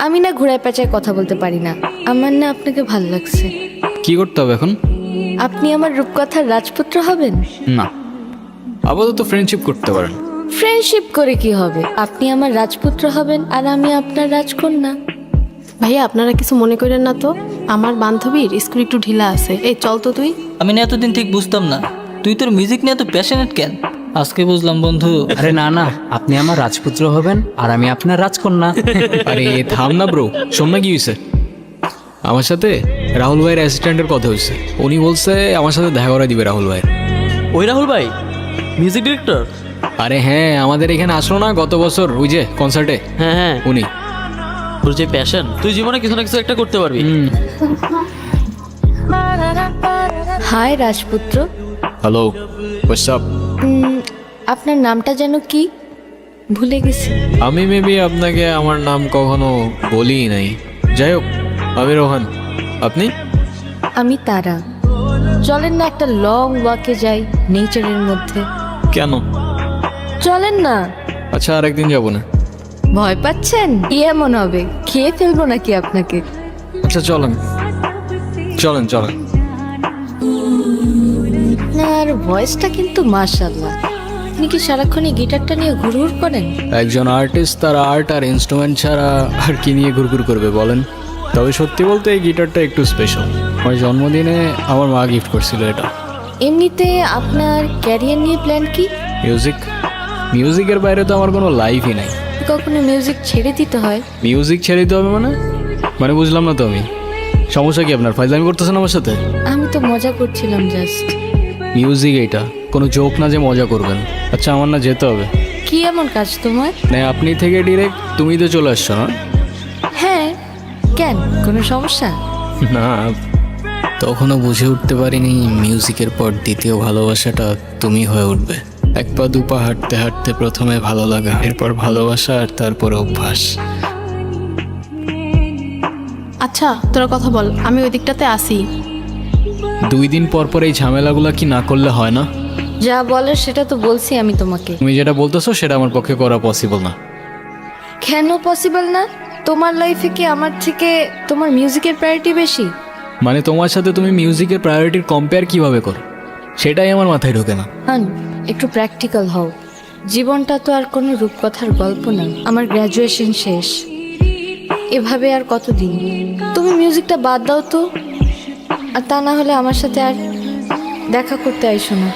আমি না ঘোড়ায় পেঁচায় কথা বলতে পারি না। আমার না আপনাকে ভাল লাগছে। কি করতে হবে এখন? আপনি আমার রূপকথার রাজপুত্র হবেন। না, আপাতত ফ্রেন্ডশিপ করতে পারেন। ফ্রেন্ডশিপ করে কি হবে? আপনি আমার রাজপুত্র হবেন আর আমি আপনার রাজকন্যা। ভাইয়া আপনারা কিছু মনে করেন না তো, আমার বান্ধবীর স্কুল একটু ঢিলা আছে। এই চল তো তুই। আমি না এতদিন ঠিক বুঝতাম না তুই তোর মিউজিক নিয়ে এত প্যাশনেট কেন। আজকে বুঝলাম বন্ধু। আরে না না, আপনি আমার রাজপুত্র হবেন আর আমি আপনার রাজকন্যা। আরে থাম না ব্রো, শোন না কি হয়েছে। আমার সাথে রাহুল ভাইয়ের অ্যাসিস্ট্যান্টের কথা হয়েছে। উনি বলছে আমার সাথে দেখা করে দিবে রাহুল ভাই। ওই রাহুল ভাই মিউজিক ডিরেক্টর? আরে হ্যাঁ, আমাদের এখানে আসলো না গত বছর ওই যে কনসার্টে, হ্যাঁ হ্যাঁ, উনি। তোর যে প্যাশন, তুই জীবনে কিছু না কিছু একটা করতে পারবি। হাই রাজপুত্র। Hello, what's up? আপনার নামটা যেন কি? ভুলে গেছি। আমি মেবি আপনাকে আমার নাম কখনো বলিই নাই। যাই হোক, আমি রোহান। আপনি? আমি তারা। চলেন না একটা লং ওয়াকে যাই নেচারের মধ্যে। কেন? চলেন না। আচ্ছা, আরেকদিন যাবো না। ভয় পাচ্ছেন? কি এমন হবে, খেয়ে ফেলবো নাকি আপনাকে? আচ্ছা চলেন চলেন চলেন। আপনার ভয়েসটা কিন্তু মাশাআল্লাহ। আপনি কি সারাক্ষণ এই গিটারটা নিয়ে ঘুরঘুর করেন? একজন আর্টিস্ট তার আর্ট আর ইনস্ট্রুমেন্ট ছাড়া আর কি নিয়ে ঘুরঘুর করবে বলেন? তবে সত্যি বলতে এই গিটারটা একটু স্পেশাল। আমার জন্মদিনে আমার মা গিফট করছিল এটা। এমনিতে আপনার ক্যারিয়ার নিয়ে প্ল্যান কি? মিউজিক, মিউজিকের বাইরে তো আমার কোনো লাইফই নাই। কখনো মিউজিক ছেড়ে দিতে হয়? মিউজিক ছেড়ে দিতে হবে মানে? মানে বুঝলাম না তো আমি। সমস্যা কি আপনার? ফাইজলামি করতেছেন আমার সাথে? আমি তো মজা করছিলাম জাস্ট। মিউজিক এইটা কোনো জোক না যে মজা করবেন। আচ্ছা, আমার না যেতে হবে। কি এমন কাজ তোমার? না, আপনি থেকে ডিরেক্ট তুমি তো চলে আসছো না? হ্যাঁ, কেন, কোনো সমস্যা? না, তখনও বুঝে উঠতে পারিনি মিউজিকের পর দ্বিতীয় ভালোবাসাটা তুমি হয়ে উঠবে। এক পা দুপা হাঁটতে হাঁটতে প্রথমে ভালো লাগা, এরপর ভালোবাসা, আর তারপরে অভ্যাস। আচ্ছা তোরা কথা বল, আমি ওই দিকটাতে আসি। 2 দিন পর পর এই ঝামেলাগুলো কি না করলে হয় না? যা বলার সেটা তো বলছি আমি তোমাকে। তুমি যেটা বলতেছো সেটা আমার পক্ষে করা পসিবল না। কেন পসিবল না? তোমার লাইফে কি আমার থেকে তোমার মিউজিকের প্রায়োরিটি বেশি? মানে তোমার সাথে তুমি মিউজিকের প্রায়োরিটির কম্পেয়ার কিভাবে করো সেটাই আমার মাথায় ঢোকে না। হান, একটু প্র্যাকটিক্যাল হও। জীবনটা তো আর কোনো রূপকথার গল্প না। আমার গ্র্যাজুয়েশন শেষ, এভাবে আর কতদিন? তুমি মিউজিকটা বাদ দাও তো, আর তা না হলে আমার সাথে আর দেখা করতে আইসো না।